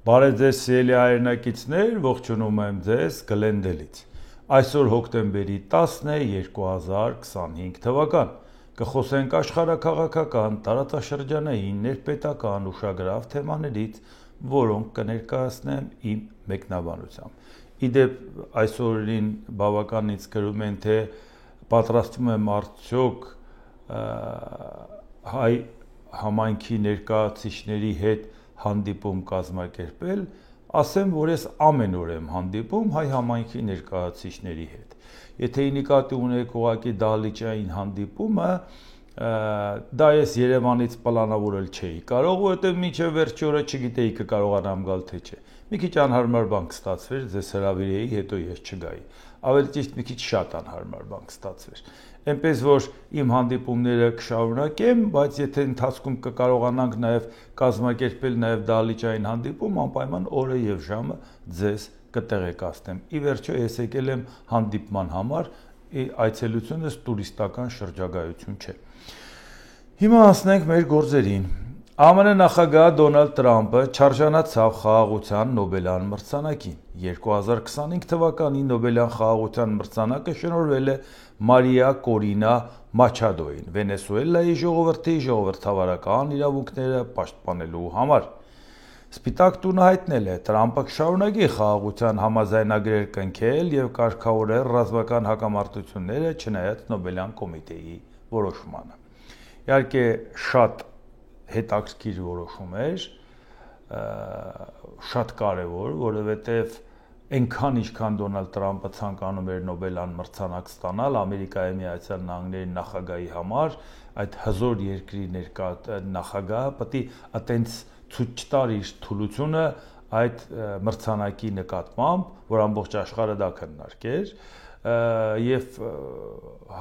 Բարև ձեզ սիրելի հայրենակիցներ, ողջունում եմ ձեզ Գլենդելից։ Այսօր հոկտեմբերի 10-ն է 2025 թվական։ Կխոսենք աշխարհաքաղաքական, տարածաշրջանային, ներպետական ուշագրավ թեմաներից, որոնք կներկայացնեմ իմ մեկնաբանությամբ։ Իդեպ այսօրին բավականից գրում են, թե պատրաստվում եմ արդյոք հայ համայնքի ներկայացուցիչների հետ հանդիպում կազմակերպել, ասեմ, որ ես ամեն օր եմ հանդիպում հայ համայնքի ներկայացուցիչների հետ։ Եթե նկատի ունեք ուղղակի դահլիճային հանդիպումը, դա ես Երևանից պլանավորել չէի կարող, որովհետև մինչև վերջի օրը չգիտեի կկարողանամ գալ թե չէ։ Մի քիչ անհարմար բան կստացվեր, ձեզ հրավիրեի, հետո ես չգայի։ Ավելի ճիշտ մի քիչ շատ անհարմար բան կստացվեր։ Այնպես որ իմ հանդիպումները կշարունակեմ, բայց եթե ընթացքում կկարողանանք նաև կազմակերպել նաև դահլիճային հանդիպում, անպայման օրը եւ ժամը ձեզ կտեղեկացնեմ։ Ի վերջո ես եկել եմ հանդիպման համար, այցելությունս տուրիստական շրջագայություն չէ։ Հիմա հասնենք մեր գործերին։ ԱՄՆ նախագահ Դոնալդ Տրամփը չարժանացավ խաղաղության Նոբելյան մրցանակին։ 2025 թվականի Նոբելյան խաղաղության մրցանակը շնորհվել է Մարիա Կորինա Մաչադոին, Վենեսուելայի ժողովրդի ժողովրդավարական իրավունքները պաշտպանելու համար։ Սպիտակ տունը հայտնել է, Տրամփը կշարունակի խաղաղության համաձայնագրեր կնքել եւ կարգավորել ռազմական հակամարտությունները, չնայած Նոբելյան կոմիտեի որոշմանը։ Իհարկե շատ հետաքրքիր որոշում էր, շատ կարևոր, որովհետև այնքան ինչքան Դոնալդ Տրամփը ցանկանում էր Նոբելյան մրցանակ ստանալ Ամերիկայի Միացյալ Նահանգների նախագահի համար, այդ հզոր երկրի նախագահը պետք է այտենց ցույց տար իր թուլությունը այդ մրցանակի նկատմամբ, որ ամբողջ աշխարհը դա քննարկեր, եւ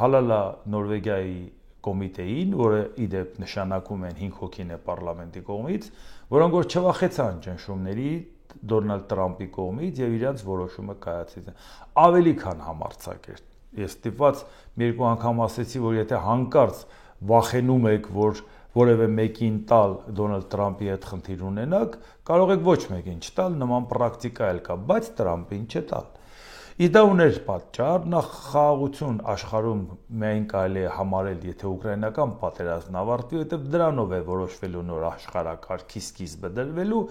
հալալա Նորվեգիայի կոմիտեին, որը իդեպ նշանակում են 5 հոգին է պարլամենտի կողմից, որոնք որ չվախեցան ճնշումների Դոնալդ Տրամփի կողմից եւ իրենց որոշումը կայացրին։ Ավելի քան համարձակ էր։ Ես ստիպված մի երկու անգամ ասեցի, որ եթե հանկարծ վախենում եք, որ որևէ մեկին տալ Դոնալդ Տրամփի հետ խնդիր ունենաք, կարող եք ոչ մեկին չտալ, նման պրակտիկա էլ կա, բայց Տրամփին չտալ։ Դա ուներ պատճառ, նախ խաղաղություն աշխարհում միայն կարելի է համարել, եթե ուկրաինական պատերազմն ավարտվի, որովհետև դրանով է որոշվելու նոր աշխարհակարգի սկիզբը դրվելու,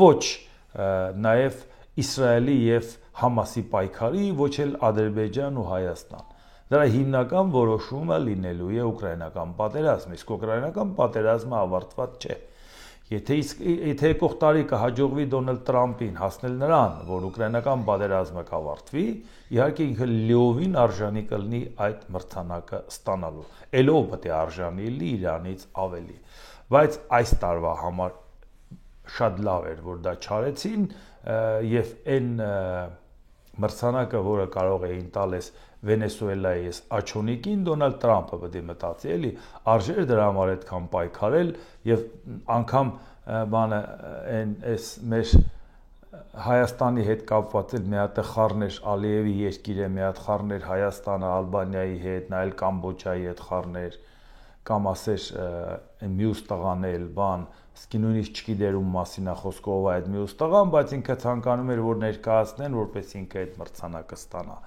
ոչ նաև Իսրայելի եւ Համասի պայքարի, ոչ էլ Ադրբեջան ու Հայաստան։ Դրա հիմնական որոշումը լինելու է ուկրաինական պատերազմը, իսկ ուկրաինական պատերազմը ավարտված չէ։ Եթե եկող տարի կհաջողվի Դոնալդ Տրամփին հասնել նրան, որ ուկրաինական պատերազմը կավարտվի, իհարկե ինքը լիովին արժանի կլինի այդ մրցանակը ստանալու։ Էլով պետք է արժանի լինի Իրանից ավելի։ Բայց այս տարվա համար շատ լավ էր, որ դա չարեցին եւ այն մրցանակը, որը կարող էին տալես Վենեսուելայի այս աչոնիկին, Դոնալդ Տրամփը պետք է մտածի, էլի, արժեր դրա համար այդքան պայքարել եւ անգամ բանը այս մեր Հայաստանի հետ կապված էլ մի հատ խառներ Ալիևի երկիրը, մի հատ խառներ Հայաստանը Ալբանիայի հետ, նայել Կամբոջայի հետ խառներ, կամ ասեր մյուս տղան էլ բան, իսկ նույնիսկ չգիտեր ում մասին է խոսքը, ով է այդ մյուս տղան, բայց ինքը ցանկանում էր որ ներկայացնեն, որպես ինքը այդ մրցանակը ստանա։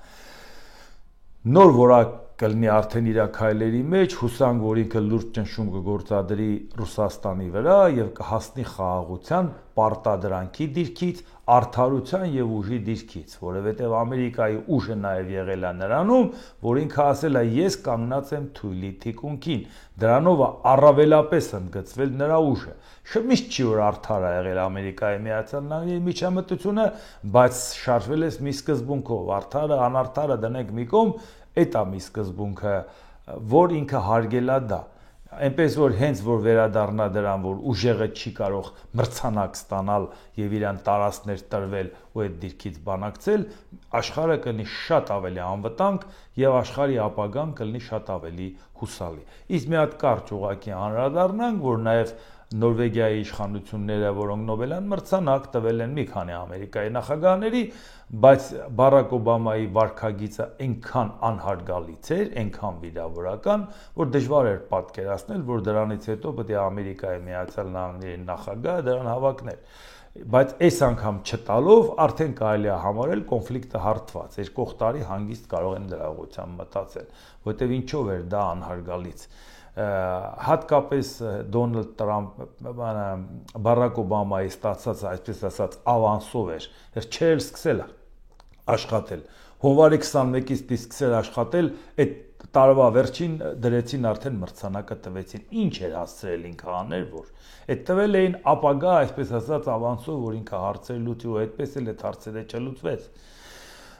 Նոր որակ կլինի արդեն իր քայլերի մեջ, հուսանք, որ ինքը լուրջ ճնշում կգործադրի Ռուսաստանի վրա եւ կհասնի խաղաղության պարտադրանքի դիրքից, արդարության եւ ուժի դիրքից, որովհետեւ Ամերիկայի ուժը նաեւ եղել է նրանում, որ ինքը ասել է ես կանգնած եմ թույլի թիկունքին, դրանով առավելապես ընդգծվել նրա ուժը։ Միշտ չի որ արդար է եղել Ամերիկայի Միացյալ Նահանգների միջամտությունը, բայց շարժվել է մի սկզբունքով, արդարը, անարդարը դնենք մի կողմ, այդ է մի սկզբունքը, որ ինքը հարգել է դա։ Այնպես որ հենց որ վերադառնա դրան, որ ուժեղը չի կարող մրցանակ ստանալ եւ իրան տարածքներ տրվել ու այդ դիրքից բանակցել, աշխարհը կլինի շատ ավելի անվտանգ եւ աշխարհի ապագան կլինի շատ ավելի հուսալի։ Իսկ մի հատ կարճ ուղղակի անդրադառնանք, որ նաեւ Նորվեգիայի իշխանությունները, որոնք Նոբելյան մրցանակ տվել են մի քանի Ամերիկայի նախագահների, բայց Բարակ Օբամայի վարքագիծը այնքան անհարգալից էր, այնքան վիրավորական, որ դժվար էր պատկերացնել, որ դրանից հետո պետք է Ամերիկայի Միացյալ Նահանգների նախագահը դրան հավակներ։ Բայց այս անգամ չտալով արդեն կարելի է համարել կոնֆլիկտը հարթված։ Երկու տարի հանգիստ կարող են դրա ուղղությամբ մտածել, որտեղ ինչով էր դա անհարգալից։ Հատկապես Դոնալդ Տրամփը Բարակ Օբամայի ստացած, այսպես ասած, ավանսով էր, չէր սկսել աշխատել։ Հունվարի 21-ից սկսել աշխատել, այդ տարվա վերջին դրեցին արդեն մրցանակը տվեցին։ Ինչ էր հասցրել ինքը աներ, որ այդ տվել էին ապագա, այսպես ասած, ավանսով, որ ինքը հարցեր լուծի ու այդպես էլ այդ հարցերը չլուծվեց։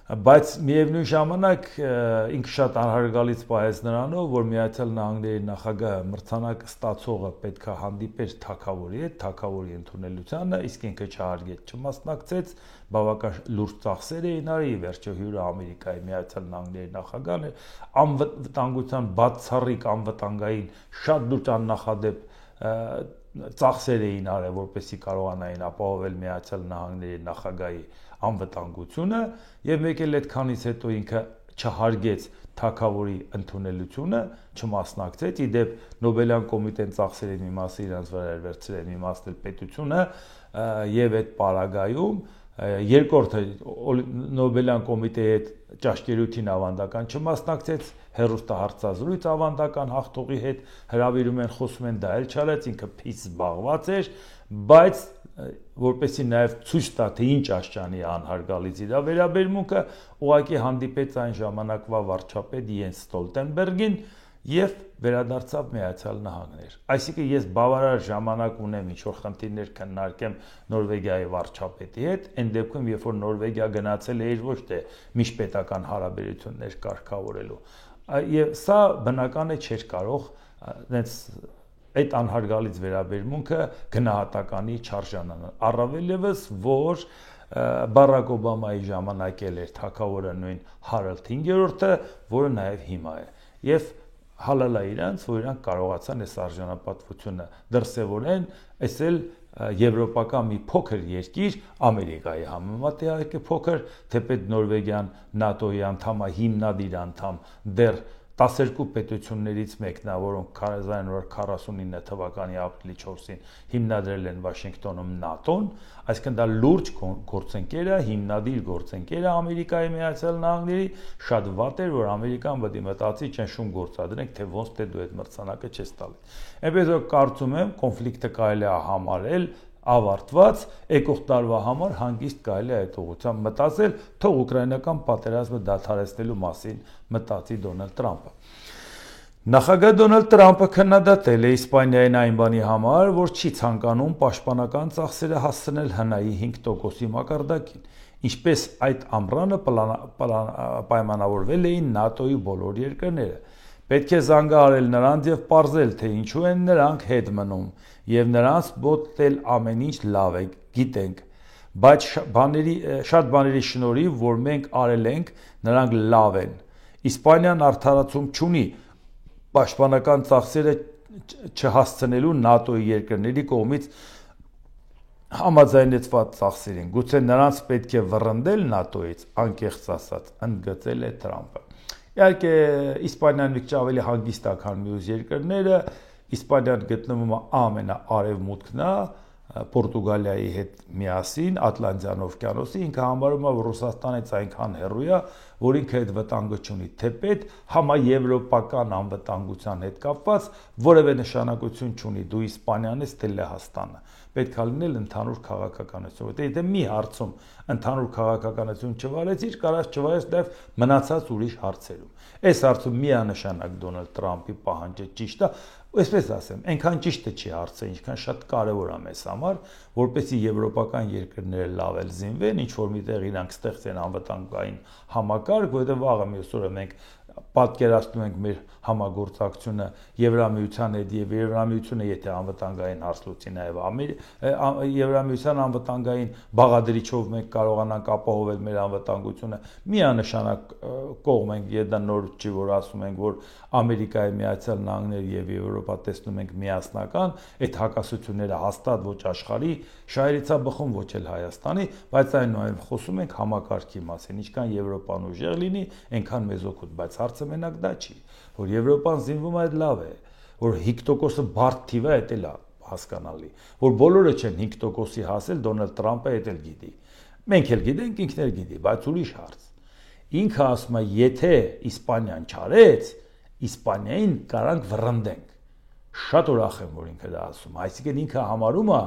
Բայց միևնույն ժամանակ ինքը շատ անհարգալից պահեց նրանով, որ Միացյալ Նահանգների նախագահը մրցանակ ստացողը պետք է հանդիպեր թագավորի հետ, թագավորի ընդունելությանը, իսկ ինքը չհարգեց, չմասնակցեց, բավական լուրջ ծախսեր էին արի, վերջո հյուրը Ամերիկայի Միացյալ Նահանգների նախագահն էր, անվտանգության բացառիկ անվտանգային շատ լուրջ աննախադեպ ծախսեր էին արել, որպեսզի կարողանային ապահովել Միացյալ Նահանգների նախագահի անվտանգությունը, եւ մեկ էլ այդքանից հետո ինքը չհարգեց թագավորի ընդունելությունը, չմասնակցեց, իդեպ Նոբելյան կոմիտեն ծախսերի մի մասը իրանց վրա էր վերցրել, մի մասն էլ պետությունը, եւ այդ պարագայում երկրորդը Նոբելյան կոմիտեի հետ ճաշկերույթին ավանդական չմասնակցեց, հերոստահարցազրույց ավանդական հաղթողի հետ հրավիրում են, խոսում են, դա էլ չարեց, ինքը փից զբաղված էր, բայց որպեսզի նաև ցույց տա, թե ինչ աշճանի անհարգալից իր վերաբերմունքը, ուղղակի հանդիպեց այն ժամանակվա վարչապետ Յենս Ստոլտենբերգին եւ վերադարձավ Միացյալ Նահանգներ։ Այսինքն ես բավարար ժամանակ ունեմ ինչ-որ խնդիրներ քննարկեմ Նորվեգիայի վարչապետի հետ, այն դեպքում, երբ որ Նորվեգիա գնացել է ոչ թե միջպետական հարաբերություններ կարգավորելու։ Եվ սա բնական է չէր կարող այնց այդ անհարգալից վերաբերմունքը գնահատականի չարժանանալ։ Առավել ևս, որ Բարակ Օբամայի ժամանակ էլ էր թագավորը նույն Հարալդ 5-րդը, որը նաև հիմա է։ Եվ հալալա իրանց, որ իրանք կարողացան այս արժանապատվությունը դրսևորեն, այս էլ եվրոպական մի փոքր երկիր, Ամերիկայի համեմատ իհարկե փոքր, թեպետ Նորվեգիան ՆԱՏՕ-ի անդամ է, հիմնադիր անդամ, դեռ 12 պետություններից մեկն է, որոնք 1949 թվականի ապրիլի 4-ին հիմնադրել են Վաշինգտոնում ՆԱՏՕ-ն, այսինքն դա լուրջ գործընկեր է, հիմնադիր գործընկեր է Ամերիկայի Միացյալ Նահանգների, շատ վատ էր, որ Ամերիկան պետք է մտածի ճնշում գործադրենք, թե ոնց թե դու այդ մրցանակը չես տալի։ Այնպես որ կարծում եմ, կոնֆլիկտը կարելի է համարել ավարտված, եկող տարվա համար հանգիստ կարելի է այդ ուղղությամբ մտածել, թող ուկրաինական պատերազմը դադարեցնելու մասին մտածի Դոնալդ Տրամփը։ Նախագահ Դոնալդ Տրամփը քննադատել է Իսպանիային այն բանի համար, որ չի ցանկանում պաշտպանական ծախսերը հասցնել ՀՆԱ-ի 5%-ի մակարդակին, ինչպես այդ ամռանը պայմանավորվել էին ՆԱՏՕ-ի բոլոր երկրները։ Պետք է զանգահարել նրանց եւ պարզել, թե ինչու են նրանք հետ մնում, եւ նրանց մոտ ամեն ինչ լավ է, գիտենք, բայց շատ բաների շնորհիվ, որ մենք արել ենք, նրանք լավ են։ Իսպանիան արդարացում չունի պաշտպանական ծախսերը չհասցնելու ՆԱՏՕ-ի երկրների կողմից համաձայնեցված ծախսերին։ Գուցե նրանց պետք է վռնդել ՆԱՏՕ-ից, անկեղծ ասած, ընդգծել է Տրամփը։ Իհարկե, Իսպանիան մի քիչ ավելի հանգիստ է, քան մյուս երկրները, Իսպանիան գտնվում է ամենաարևմուտքն է, Պորտուգալիայի հետ միասին, Ատլանտյան օվկիանոսի, ինքը համարում է, որ Ռուսաստանից այնքան հեռու է, որ ինքը այդ վտանգը չունի, թեպետ համաեվրոպական անվտանգության հետ կապված որևէ նշանակություն չունի, դու Իսպանիան ես, թե Լեհաստանը, պետք է լինել ընդհանուր քաղաքականություն, որտեղ եթե մի հարցում ընդհանուր քաղաքականություն չվարեցիր, կարաս չվարես նաև մնացած ուրիշ հարցերում։ Այս հարցում միանշանակ Դոնալդ Տրամփի պահանջը ճիշտ է, այսպես ասեմ, այնքան ճիշտը չի հարցը, ինչքան շատ կարևոր է մեզ համար, որպեսզի եվրոպական երկրները լավ էլ զինվեն, ինչ որ միտեղ իրանք ստեղծեն անվտանգային համակարգ, որովհետև վաղը մյուս օրը մենք պատկերացնում ենք մեր համագործակցությունը Եվրամիության հետ եւ Եվրամիությունը եթե անվտանգային հարց լուծի նաեւ Եվրամիության անվտանգային բաղադրիչով մենք կարողանանք ապահովել մեր անվտանգությունը միանշանակ կողմ ենք եւ դա նոր չի որ ասում ենք որ Ամերիկայի Միացյալ Նահանգները եւ Եվրոպա տեսնում ենք միասնական այդ հակասությունները հաստատ ոչ աշխարհի շահերից է բխում ոչ էլ Հայաստանի բայց այնուամենայնիվ խոսում ենք համակարգի մասին ինչքան Եվրոպան ուժեղ լինի այնքան մեզ օգուտ բայց հարցը մենակ դա չի որ Եվրոպան զինվում է լավ է որ 5%-ը բարդ թիվ է դա է հասկանալի որ բոլորը չեն 5%-ի հասել Դոնալդ Տրամպը դա էլ գիտի մենք էլ գիտենք ինքն էլ գիտի բայց ուրիշ հարց ինքը ասում է եթե Իսպանիան չարեց Իսպանիային կարանք վռնդենք շատ ուրախ եմ որ ինքը դա ասում այսինքն ինքը համարում է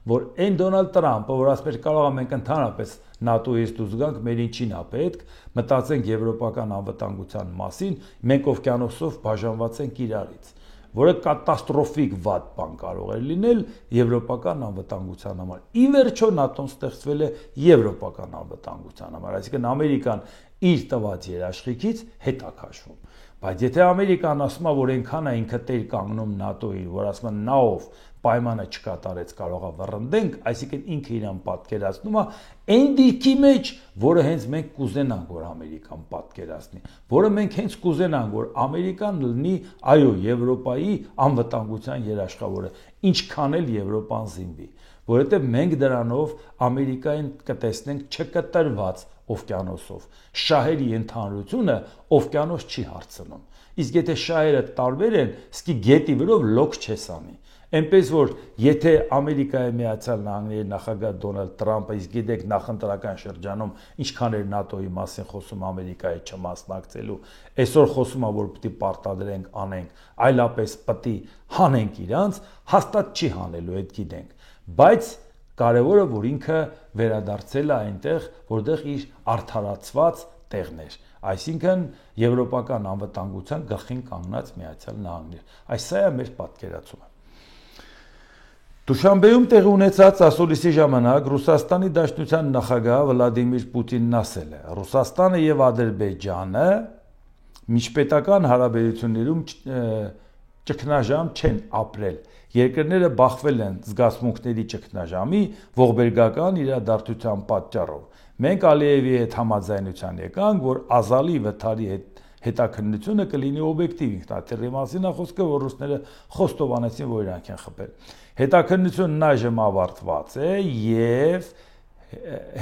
որ այն Դոնալդ Տրամպը որ ասում է կարող է մենք ընդհանրապես ՆԱՏՕ-ից դուրս գանք մեր ինչին է պետք մտածենք եվրոպական անվտանգության մասին մենք օվկիանոսով բաժանված ենք իրարից որը կատաստրոֆիկ վատ բան կարող է լինել եվրոպական անվտանգության համար ի վերջո ՆԱՏՕ-ն ստեղծվել է եվրոպական անվտանգության համար այսինքն Ամերիկան իր տված երաշխիքից հետ է քաշվում բայց եթե Ամերիկան ասում է որ այնքան է ինքը տեր կանգնում ՆԱՏՕ-ին որ ասում է նա-ով պայմանը չկատարեց կարող է վռնդենք այսինքն ինքը իրան պատկերացնում է այն դիրքի մեջ որը հենց մենք կուզենանք որ Ամերիկան պատկերացնի որը մենք հենց կուզենանք որ Ամերիկան լինի այո Եվրոպայի անվտանգության երաշխավորը ինչքան էլ Եվրոպան զինվի որովհետև մենք դրանով Ամերիկային կտեսնենք չկտրված օվկիանոսով շահերի ընդհանրությունը օվկիանոս չի հարցնում իսկ եթե շահերը տարբեր են սկի գետի վրով լոկ չես անի այնպես որ եթե Ամերիկայի Միացյալ Նահանգների նախագահ Դոնալդ Տրամպը իսկ գիտեք նախընտրական շրջանում ինչքան էր ՆԱՏՕ-ի մասին խոսում Ամերիկայի չմասնակցելու այսօր խոսում է որ պիտի պարտադրենք անենք այլապես պիտի հանենք իրանց հաստատ չի հանելու այդ գիտենք բայց կարևորը որ ինքը վերադարձել է այնտեղ որտեղ իր արդարացված տեղն էր այսինքն եվրոպական անվտանգության գլխին կանգնած Միացյալ Նահանգներ այս սա է մեր պատկերացումը Դուշանբեում տեղի ունեցած ասուլիսի ժամանակ Ռուսաստանի Դաշնության նախագահ Վլադիմիր Պուտինն ասել է Ռուսաստանը եւ Ադրբեջանը միջպետական հարաբերություններում ճգնաժամ չեն ապրել երկրները բախվել են զգացմունքների ճգնաժամի ողբերգական իրադարձության պատճառով մենք Ալիևի հետ համաձայնության եկանք որ Ազալի վթարի հետաքննությունը կլինի օբյեկտիվ ինքնաթիռի մասին է խոսքը որ ռուսները խոստովանեցին որ իրանք են խփել հետաքննությունն այժմ ավարտված է եւ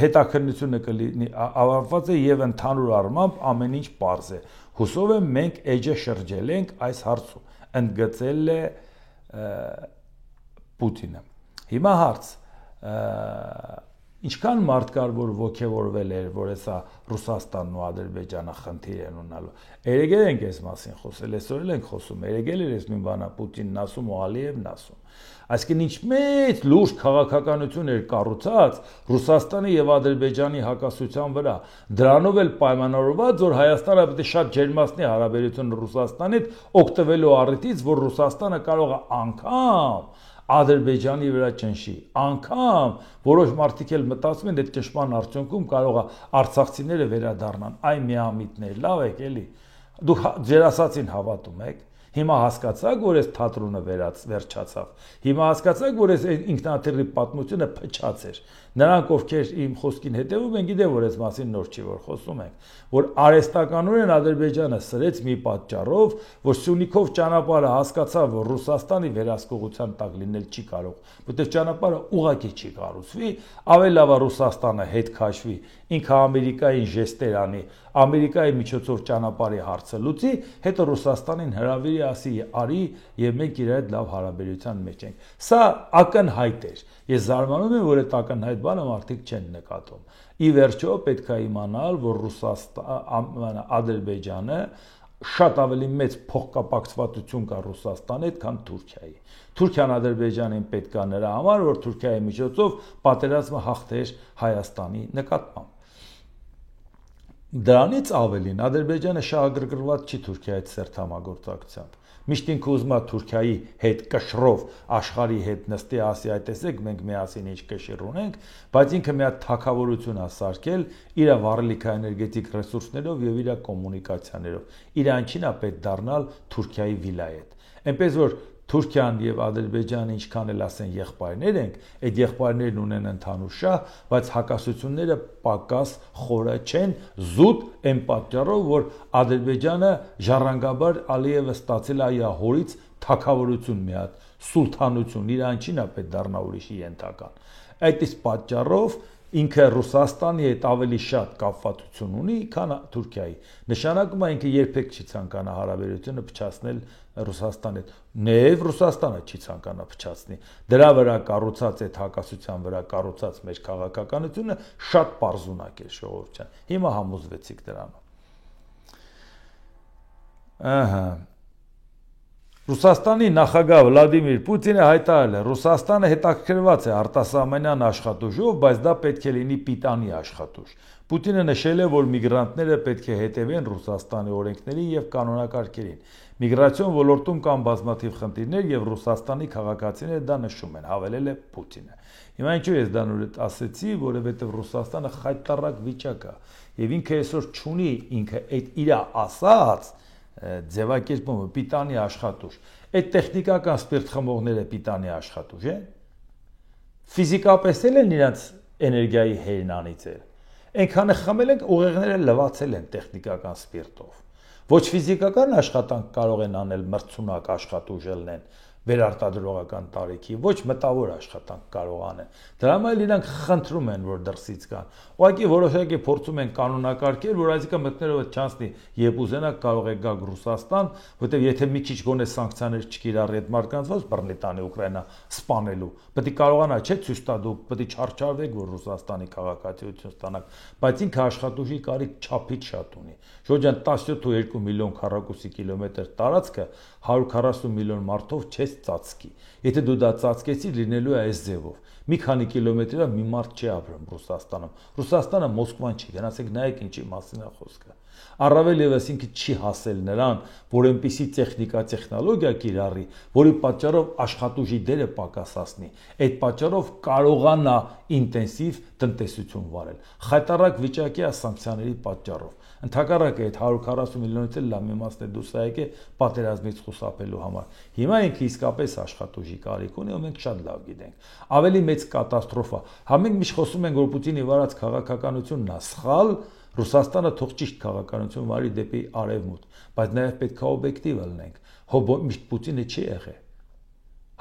հետաքննությունը կլինի ավարտված է եւ ընդհանուր առմամբ ամեն ինչ պարզ է հուսով եմ մենք էջը շրջել ենք այս հարցում ընդգծել է Պուտինը հիմա հարց ինչքան մարդ կար որ ոգևորվել էր որ հեսա Ռուսաստանն ու Ադրբեջանը խնդիր են ունենալու երեգել ենք այս մասին խոսել այսօր էլ ենք խոսում երեգել էր այս նույն բանը Պուտինն ասում ու Ալիևն ասում այսինքն ինչ մեծ լուրջ քաղաքականություն էր կառուցած Ռուսաստանի եւ Ադրբեջանի հակասության վրա դրանով էլ պայմանավորված որ Հայաստանը պետք է շատ ջերմացնի հարաբերությունը Ռուսաստանի հետ օգտվելու առիթից որ Ռուսաստանը կարող է անգամ Ադրբեջանի վրա ճնշի անգամ որոշ մարդիկ էլ մտածում են այդ ճնշման արդյունքում կարող է արցախցիները վերադառնան այ միամիտներ լավ եք էլի դուք ձեր ասածին հավատում եք Հիմա հասկացաք, որ այս թատրոնը վերջացավ։ Հիմա հասկացաք, որ այս ինքնաթիռի պատմությունը փչած էր։ Նրանք, ովքեր իմ խոսքին հետևում են, գիտեն, որ այս մասին նոր չի, որ խոսում ենք, որ արհեստականորեն Ադրբեջանը սրեց մի պատճառով, որ Սյունիքով ճանապարհը հասկացավ, որ Ռուսաստանի վերահսկողության տակ լինել չի կարող, որտեղ ճանապարհը ուղղակի չի կառուցվի, ավելի լավ է Ռուսաստանը հետ քաշվի, ինքը Ամերիկային ժեստեր անի, Ամերիկայի միջոցով ճանապարհի հարցը լուծի, հետո Ռուսաստանին հրավիրի ասի արի եւ մենք իրար հետ լավ հարաբերության մեջ ենք։ Սա ակնհայտ էր։ Ես զարմանում եմ, որ այդ ակնհայտ բանը մարդիկ չեն նկատում։ Ի վերջո պետք է իմանալ, որ Ադրբեջանը շատ ավելի մեծ փոխկապակցվածություն կա Ռուսաստանի հետ, քան Թուրքիայի։ Թուրքիան Ադրբեջանին պետք է նրա համար, որ Թուրքիայի միջոցով պատերազմը հաղթեր Հայաստանի նկատմամբ։ Դրանից ավելին Ադրբեջանը շահագրգռված չի Թուրքիայի հետ սերտ համագործակցությամբ, Միշտ ինքը ուզում է Թուրքիայի հետ կշռով աշխարհի հետ նստի ասի այ տեսեք մենք միասին ինչ կշիռ ունենք, բայց ինքը մի հատ թագավորություն է սարքել իր վառելիքաէներգետիկ ռեսուրսներով եւ իր կոմունիկացիաներով։ Իրանչին է պետք դառնալ Թուրքիայի վիլայետ։ Այնպես որ Թուրքիան եւ Ադրբեջանը ինչքան էլ ասեն եղբայրներ ենք, այդ եղբայրներն ունեն ընդհանուր շահ, բայց հակասությունները պակաս խորը չեն, զուտ այն պատճառով, որ Ադրբեջանը ժառանգաբար Ալիևը ստացել է իր հորից թագավորություն մի հատ, սուլթանություն, իրանչին է պետք դառնա ուրիշի ենթական։ Այդ իսկ պատճառով ինքը Ռուսաստանի հետ ավելի շատ կապվածություն ունի, քան Թուրքիայի։ Նշանակում է ինքը երբեք չի ցանկանա հարաբերությունը փչացնել Ռուսաստանի հետ։ Նեև Ռուսաստանը չի ցանկանա փչացնի։ Դրա վրա կառուցած այդ հակասության վրա կառուցած մեր քաղաքականությունը շատ պարզունակ է ժողովրդյան։ Հիմա համոզվեցիք դրանով։ Ահա Ռուսաստանի նախագահ Վլադիմիր Պուտինը հայտարարել է. Ռուսաստանը հետաքրքրված է արտասահմանյան աշխատուժով, բայց դա պետք է լինի պիտանի աշխատուժ։ Պուտինը նշել է, որ միգրանտները պետք է հետևեն Ռուսաստանի օրենքներին եւ կանոնակարգերին։ Միգրացիոն ոլորտում կան բազմաթիվ խնդիրներ եւ Ռուսաստանի քաղաքացիները դա նշում են, հավելել է Պուտինը։ Հիմա ինչու ես դա նորից ասեցի, որովհետեւ Ռուսաստանը խայտարակ վիճակ է եւ ինքը այսօր չունի ինքը այդ իր ասած ձևակերպումը պիտանի աշխատուժ։ Այդ տեխնիկական սպիրտ խմողները պիտանի աշխատուժ են։ Ֆիզիկապես են իրենց էներգիայի հերն անիծել։ Այնքանը խմել են, ուղեղները լվացել են տեխնիկական սպիրտով։ Ոչ ֆիզիկական աշխատանք կարող են անել մրցունակ աշխատուժ ելնեն վերարտադրողական տարիքի, ոչ մտավոր աշխատանք կարող անեն։ Դրա համար իրանք խնդրում են, որ դրսից գան։ Ուղղակի որոշակի փորձում են կանոնակարգել, որ այսինքն մտնելով չանցնի, երբ ուզենակ կարող է գալ Ռուսաստան, որտեղ եթե մի քիչ գոնե սանկցիաներ չկիրառի այդ մարկանցված բռնի տանի Ուկրաինա սպանելու, պետք է կարողանա չէ ցույց տա դուք պետք է չարչարվեք, որ Ռուսաստանի քաղաքացիություն ստանաք, բայց ինքը աշխատուժի կարիք չափից շատ ունի։ Շրջան 17.2 միլիոն քառակուսի կիլոմետր տարածքը 140 միլիոն մարդով չես ծածկի։ Եթե դու դա ծածկեցի, լինելու է այս ձևով։ Մի քանի կիլոմետրով մի մարդ չի ապրում Ռուսաստանում։ Ռուսաստանը Մոսկվան չի, գնացեք նայեք ինչի մասին է խոսքը։ Առավել եւս ինքը չի հասել նրան, որ այնպիսի տեխնիկա, տեխնոլոգիա կիրառի, որի պատճառով աշխատուժի դերը պակասացնի։ Այդ պատճառով կարողանա ինտենսիվ տնտեսություն վարել։ Խայտարակ վիճակի է սանկցիաների պատճառով։ Ընդհակառակը այդ 140 միլիոնից էլ լավ իմաստ է դուրս եկե պատերազմից խուսափելու համար։ Հիմա ինքը իսկապես աշխատուժի կարիք ունի, ու մենք շատ լավ գիտենք։ Ավելի մեծ կատաստրոֆա։ Մենք միշտ խոսում ենք, որ Պուտինի վարած քաղաքականությունն է սխալ, Ռուսաստանը թող ճիշտ քաղաքականություն վարի դեպի արևմուտք, բայց նաև պետք է օբյեկտիվ լինենք։ Միշտ Պուտինը չի եղել։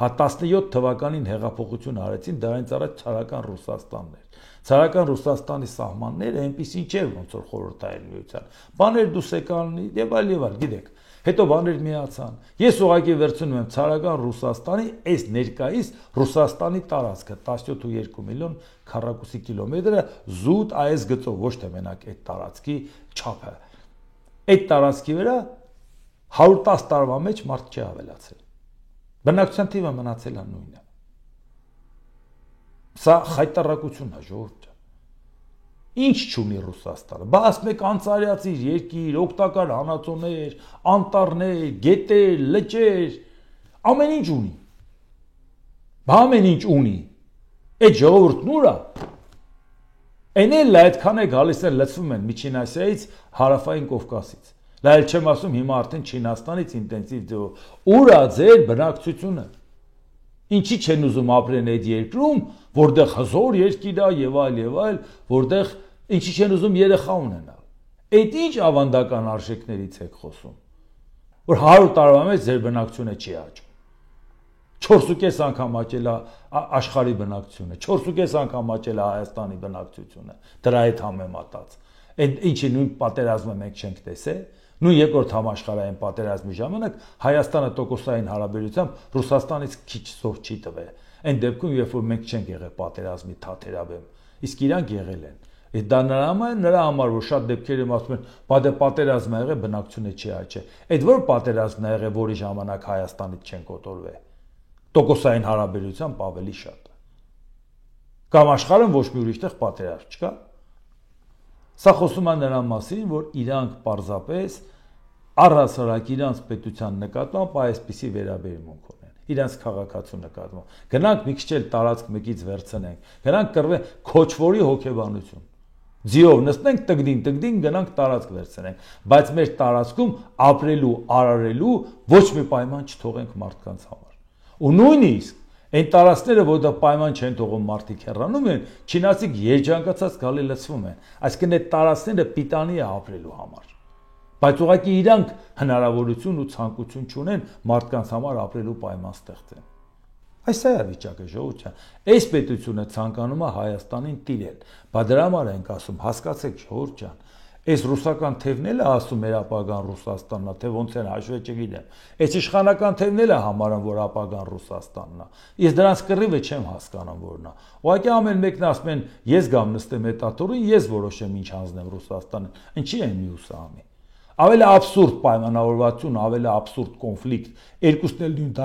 17 թվականին հեղափոխություն արեցին, դրանից առաջ ցարական Ռուսաստանն էր։ Ցարական Ռուսաստանի սահմանները այնպեսին չէր, ոնց որ խորհրդային միության։ Բաներ դուսեկան եւ այլ, գիտեք։ Հետո բաներ միացան։ Ես ուղղակի վերցնում եմ ցարական Ռուսաստանի այս ներկայիս Ռուսաստանի տարածքը 17.2 միլիոն քառակուսի կիլոմետրը զուտ այս գծով, ոչ թե մենակ այդ տարածքի չափը։ Այդ տարածքի վրա 110 տարվա մեջ մարդ չի ավելացել։ Բնակչության թիվը մնացել է նույնը։ Սա խայտարակություն է, ժողովուրդ։ Ինչ չունի Ռուսաստանը։ Բա ասում եք անցարյացի երկիր, օգտակար հանածոներ, անտառներ, գետեր, լճեր, ամեն ինչ ունի։ Բա ամեն ինչ ունի։ Այդ ժողովուրդն ուր է։ Այն էլ այդքան է գալիս են լցվում են Միջին Ասիայից, Հարավային Կովկասից։ Լայել չեմ ասում հիմա արդեն Չինաստանից ինտենսիվ ձևով։ Ուր է ձեր բնակչությունը։ Ինչի չեն ուզում ապրեն այդ երկրում, որտեղ հզոր երկիր է եւ այլ, որտեղ ինչի չեն ուզում երեխա ունենալ։ Այդ ինչ ավանդական արժեքներից եք խոսում, որ 100 տարվա մեջ ձեր բնակչությունը չի աճում։ 4.5 անգամ աճել է աշխարհի բնակչությունը, 4.5 անգամ աճել է Հայաստանի բնակչությունը, դրա հետ համեմատած։ Այդ ինչի նույն պատերազմը մենք չենք տեսել։ Նույն երկրորդ համաշխարհային պատերազմի ժամանակ Հայաստանը տոկոսային հարաբերությամբ Ռուսաստանից քիչ զոր չի տվել։ Այն դեպքում, երբ որ մենք չենք եղել պատերազմի թաթերաբեմ, իսկ իրանք եղել են։ Դա նրա համար որ շատ դեպքերում ասում են, պատերազմը եղել, բնակչությունը չի աճել։ Այդ որ պատերազմն եղել, որի ժամանակ Հայաստանից չեն կոտորվել։ Տոկոսային հարաբերությամբ ավելի շատ։ Կամ աշխարհում ոչ մի ուրիշտեղ պատերազմ չկա։ Սա խոսում է նրա մասին, որ իրանք պարզապես առհասարակ իրանց պետության նկատմամբ այսպիսի վերաբերմունք ունեն, իրանց քաղաքացու նկատմամբ։ Գնանք մի քիչ էլ տարածք մեկից վերցնենք, գնանք կռվենք քոչվորի հոգեբանություն։ Ձիով նստենք տգդին գնանք տարածք վերցնենք, բայց մեր տարածքում ապրելու, արարելու ոչ մի պայման չթողենք մարդկանց համար։ Ու նույնիսկ այն տարածքները, որ դա պայման չեն թողում մարդիկ հեռանում են, չինացիք երջանկացած գալի լցվում են, այսինքն այդ տարածքները պիտանի է ապրելու համար։ Բայց ուղղակի իրանք հնարավորություն ու ցանկություն չունեն մարդկանց համար ապրելու պայման ստեղծեն։ Այս է վիճակը, ժողովուրդ ջան։ Այս պետությունը ցանկանում է Հայաստանին տիրել, բայց դրա համար ենք ասում, հասկացեք, ժողովուրդ ջան, այս ռուսական թևն էլ է ասում մեր ապագան Ռուսաստանն է, թե ոնց են հաշվել չգիտեմ։ Այս իշխանական թևն էլ է համարում, որ ապագան Ռուսաստանն է։ Ես դրանց կռիվը չեմ հասկանում որն է։ Ուղղակի ամեն մեկն ասում են, ես գամ նստեմ հետատորին, ես որոշեմ ինչ հանձնեմ Ռուսաստանին։ Ինչի են մյուսը անի։ Ավելի абսուրդ պայմանավորվածություն, ավելի абսուրդ կոնֆլիկտ, երկուսն էլ նույն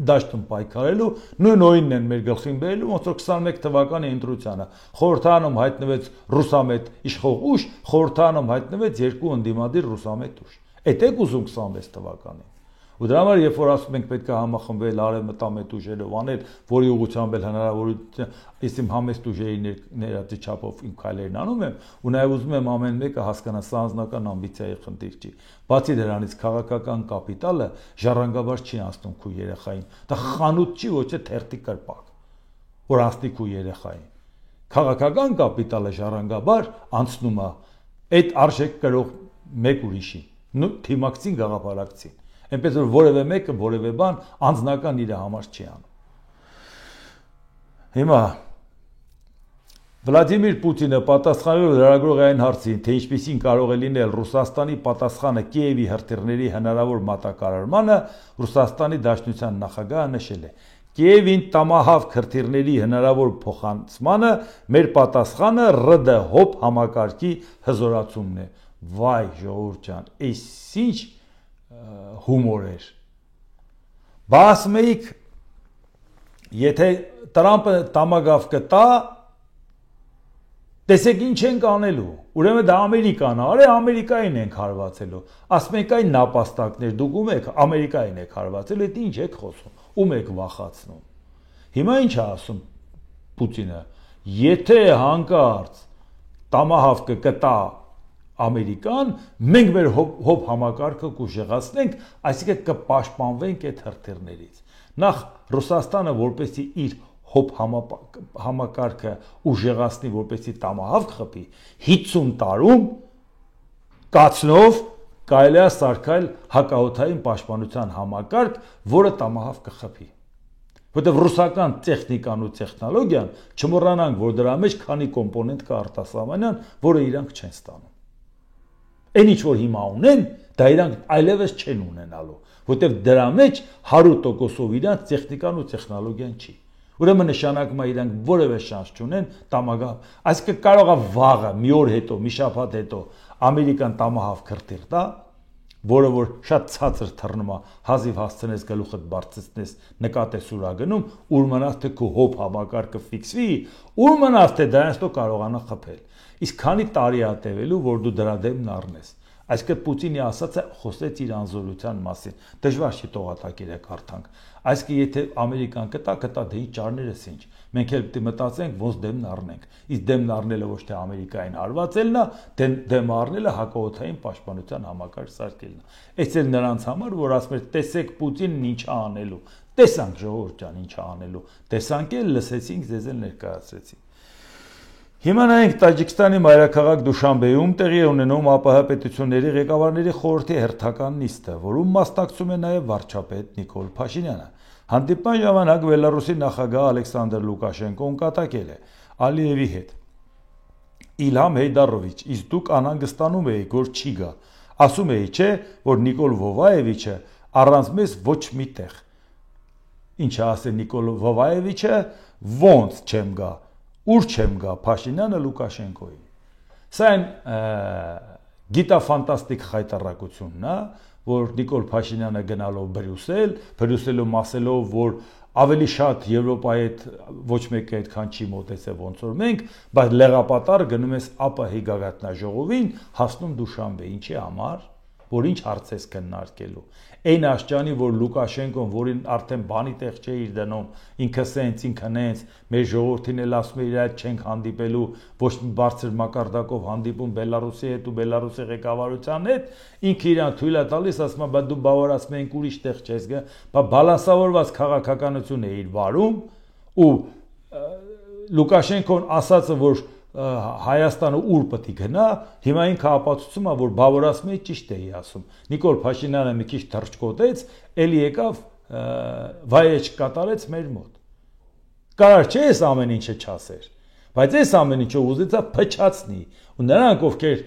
դաշտում պայքարելու, նույն օրինն են մեր գլխին բերելու, ոնց որ 21 թվականի ընտրությանը խորհրդարանում հայտնվեց ռուսամետ իշխող ուժ, խորհրդարանում հայտնվեց երկու ընդդիմադիր ռուսամետ ուժ։ Էդ եք ուզում 26 թվականին։ Ու դրա համար երբ որ ասում ենք պետք է համախմբվել արևմտամետ ուժերով անել, որի ուղղությամբ էլ հնարավորություն, ես իմ համեստ ուժերի ներածի չափով իմ քայլերն անում եմ, ու նաև ուզում եմ ամեն մեկը հասկանա, սա անձնական ամբիցիայի խնդիր չի։ Բացի դրանից քաղաքական կապիտալը ժառանգաբար չի անցնում քու երեխային։ Դա խանութ չի, ոչ թե թերթի կրպակ, որ անցնի քու երեխային։ Քաղաքական կապիտալը ժառանգաբար անցնում է այդ արժեք կրող մեկ ուրիշի, թիմակցին գաղափարակցին։ Այնպես որ որևէ մեկը որևէ բան անձնական իր համար չի անում։ Հիմա Վլադիմիր Պուտինը պատասխանելով լրագրողային հարցին, թե ինչպիսին կարող է լինել Ռուսաստանի պատասխանը Կիևի հրթիռների հնարավոր մատակարարմանը, Ռուսաստանի Դաշնության նախագահը նշել է. Կիևին տամահավք հրթիռների հնարավոր փոխանցմանը մեր պատասխանը ՌԴ հոբ համակարգի հզորացումն է։ Վայ, ժողովուրդ ջան, այս ինչ հումոր էր։ Բա ասում էիք, եթե Տրամպը տամագավ կտա, տեսեք ինչ ենք անելու, ուրեմն դա Ամերիկան է, արե Ամերիկային ենք հարվածելու, ասում եք այն նապաստակներ, դուք ում եք Ամերիկային եք հարվածելու, այդ ինչ եք խոսում, ում եք վախացնում։ Հիմա ինչ է ասում Պուտինը, եթե հանկարծ տամահավկը կտա Ամերիկան, մենք մեր հոբ համակարգը կուժեղացնենք, այսինքն կպաշտպանվենք այդ հրթիռներից։ Նախ Ռուսաստանը որպեսզի իր հոբ համակարգը ուժեղացնի, որպեսզի տամահավք խփի, 50 տարում կացնով կարելի է սարքել հակաօդային պաշտպանության համակարգ, որը տամահավք կխփի։ Որտեղ ռուսական տեխնիկան ու տեխնոլոգիան, չմոռանանք, որ դրա մեջ քանի կոմպոնենտ կա արտասահմանյան, որը իրանք չեն ստանում։ Այն ինչ որ հիմա ունեն, դա իրանք այլևս չեն ունենալու, որտեղ դրա մեջ 100%-ով իրանք տեխնիկան ու տեխնոլոգիան չի։ Ուրեմն նշանակում է իրանք որևէ շանս չունեն տամագավ։ Այսինքն կարող է վաղը, մի օր հետո, մի շաբաթ հետո Ամերիկան տամահավք հրթիռ տա, որը որ շատ ցածր թռնում է, հազիվ հասցնես գլուխդ բարձրացնես, նկատես ուր է գնում, ուր մնաց թե քո հոբ համակարգը ֆիքսվի, ուր մնաց թե դա այնստո կարողանա խփել։ Իսկ քանի տարի է տևելու, որ դու դրա դեմն առնես։ Այսինքն Պուտինի ասածը խոսեց իր անզորության մասին։ Դժվար չի տողատակերը կարդանք։ Այսինքն եթե Ամերիկան կտա, դե ի ճարներս ինչ։ Մենք էլ պետք է մտածենք, ոնց դեմն առնենք։ Իսկ դեմն առնելը ոչ թե Ամերիկային հարվածելն է, դեմ առնելը հակաօդային պաշտպանության համակարգ սարքելն է։ Այս էլ նրանց համար, որ ասում են, տեսեք Պուտինն ինչ է անելու։ Տեսանք ժողովուրդ ջան, ինչ է անելու։ Տեսանք էլ, լսեցինք, ձեզ էլ ներկայացրեցինք։ Հիմա նայենք Տաջիկստանի մայրաքաղաք Դուշանբեում տեղի ունենում ԱՊՀ պետությունների ղեկավարների խորհրդի հերթական նիստը, որում մասնակցում է նաև վարչապետ Նիկոլ Փաշինյանը։ Հանդիպման ժամանակ Բելարուսի նախագահ Ալեքսանդր Լուկաշենկոն կատակել է Ալիևի հետ. Իլհամ Հեյդարովիչ, իսկ դուք անհանգստանում եք, որ չի գա։ Ասում էի, չէ, որ Նիկոլ Վովայևիչը առանց մեզ ոչ մի տեղ։ Ինչ է ասել Նիկոլ Վովայևիչը, ոնց չեմ գա։ Ուր չեմ գա Փաշինյանը Լուկաշենկոյին։ Սա այն գիտաֆանտաստիկ խայտառակությունն է, որ Նիկոլ Փաշինյանը գնալով Բրյուսելում ասելով, որ ավելի շատ Եվրոպայի հետ ոչ մեկը այդքան չի մոտեցել ոնց որ մենք, բայց լեղապատար գնում ես ԱՊՀ-ի գագաթնաժողովին, հասնում Դուշանբե, ինչի համար, որ ինչ հարցես քննարկելու։ Այն աշճանի, որ Լուկաշենկոն, որին արդեն բանի տեղ չէ իր դնում, ինքը սենց, ինքը նենց, մեր ժողովրդին էլ ասում է իր այդ չենք հանդիպելու, ոչ մի բարձր մակարդակով հանդիպում Բելարուսի հետ ու Բելարուսի ղեկավարության հետ, ինքը իրան թույլ է տալիս, ասում է, բա դու բավարարում ես ուրիշ տեղ չես գա, բա բալանսավորված քաղաքականություն է իր վարում ու Լուկաշենկոն ասացը, որ Հայաստանը ուր պետք է գնա, հիմա ինքը ապացուցում է, որ բավարարում է ճիշտ էի ասում։ Նիկոլ Փաշինյանը մի քիչ թռչկոտեց, էլի եկավ վայեջ կատարեց մեր մոտ։ Կարար չէ այս ամեն ինչը չասեր, բայց այս ամեն ինչը ուզեցա փչացնի։ Ու նրանք, ովքեր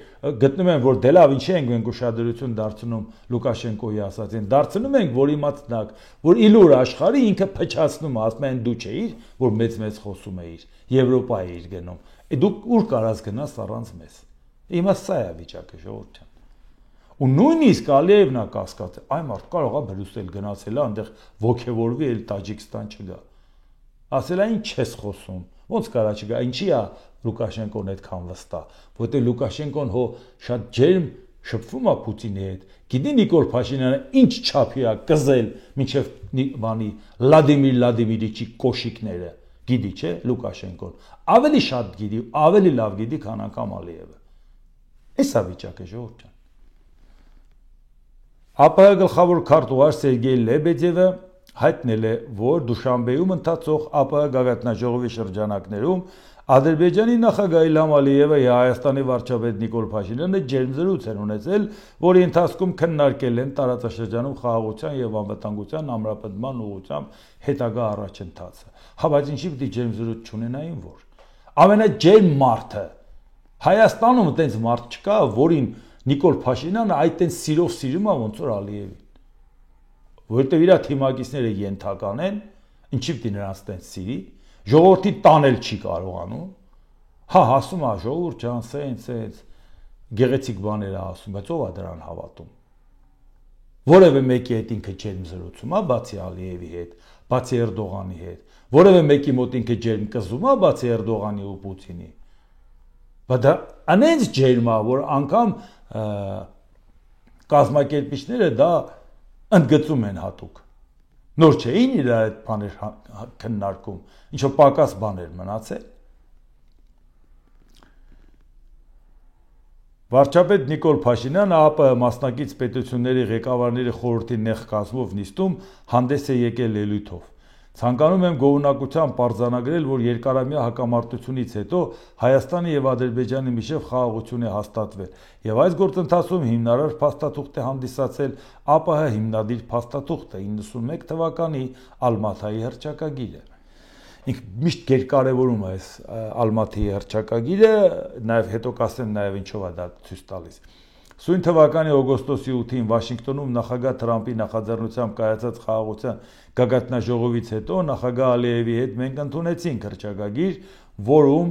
գտնում են, որ դե լավ, ինչի ենք մենք ուշադրություն դարձնում Լուկաշենկոյի ասածին, դարձնում ենք, որ իմացնակ, որ իլուր աշխարհի ինքը փչացնում է, ասում են դու չէիր, որ մեծ խոսում էիր, Եվրոպա էիր գնում։ Դուք ուր կարաս գնաս առանց մեզ։ Հիմա սա է վիճակը, ժողովուրդ ջան։ Ու նույնիսկ Ալիևն է կասկածել, այ մարդ կարող է Բրյուսել գնացել է, այնտեղ ոգևորվի, էլ Տաջիկստան չգա։ Ասել է, ինչ ես խոսում։ Ոնց կարա չգա, ինչի է Լուկաշենկոն այդքան վստահ, որտեղ Լուկաշենկոն հո շատ ջերմ շփվում է Պուտինի հետ։ Գիտի Նիկոլ Փաշինյանը ինչ չափի է կզել մինչև բանի Վլադիմիր Վլադիմիրիչի կոշիկները։ Գիտի, չէ, Լուկաշենկոն ավելի շատ գիտի, ավելի լավ գիտի, քան անգամ Ալիևը։ Էսա վիճակը, ժողովուրդ ջան։ ԱՊՀ գլխավոր քարտուղար Սերգեյ Լեբեդևը հայտնել է, որ Դուշանբեում ընթացող ԱՊՀ գագաթնաժողովի շրջանակներում Ադրբեջանի նախագահ Իլհամ Ալիևը եւ Հայաստանի վարչապետ Նիկոլ Փաշինյանը ջերմզրույց են ունեցել, որի ընթացքում քննարկել են տարածաշրջանում խաղաղության եւ անվտանգության ամրապնդման ուղղությամբ հետագա առաջընթացը։ Հա, բայց ինչի՞ պիտի ջերմզրույց չունենային, որ ամենաջերմ մարդը Հայաստանում այտենց մարդ չկա, որին Նիկոլ Փաշինյանը այտենց սիրով սիրում է ոնց որ Ալիևին։ Որտեղ իր թիմակիցները ենթական են, ինչի՞ պիտի նրանց այտենց սիրի։ Ժողովրդի տանել չի կարողանում։ Հա, ասում է ժողովուրդ ջան, սենց գեղեցիկ բաներ է ասում, բայց ով է դրան հավատում։ Որևէ մեկի հետ ինքը ջերմ զրուցում է, բացի Ալիևի հետ, բացի Էրդողանի հետ։ Որևէ մեկի մոտ ինքը ջերմ կզում է, բացի Էրդողանի ու Պուտինի։ Բայց դա անենց ջերմ է, որ անգամ կազմակերպիչները դա ընդգծում են հատուկ։ Նոր չէին իր այդ բաներ քննարկում, ինչ որ պակաս բաներ մնացել։ Վարչապետ Նիկոլ Փաշինյանը ԱՊՀ մասնակից պետությունների ղեկավարների խորհրդի նեղ կազմով նիստում հանդես է եկել ելույթով։ Ցանկանում եմ գոհունակությամբ արձանագրել, որ երկարամյա հակամարտությունից հետո Հայաստանի եւ Ադրբեջանի միջև խաղաղություն է հաստատվել, եւ այս գործընթացում հիմնարար փաստաթուղթ է հանդիսացել ԱՊՀ հիմնադիր փաստաթուղթը 91 թվականի Ալմաթայի հռչակագիրը։ Ինք միշտ գերկարևորում է այս Ալմաթայի հռչակագիրը, նաեւ հետո կասեմ նաեւ ինչով է դա ցույց տալիս։ Սույն թվականի օգոստոսի 8-ին Վաշինգտոնում նախագահ Թրամփի նախաձեռնությամբ կայացած խաղաղության գագաթնաժողովից հետո նախագահ Ալիևի հետ մենք ընդունեցինք հռչակագիր, որում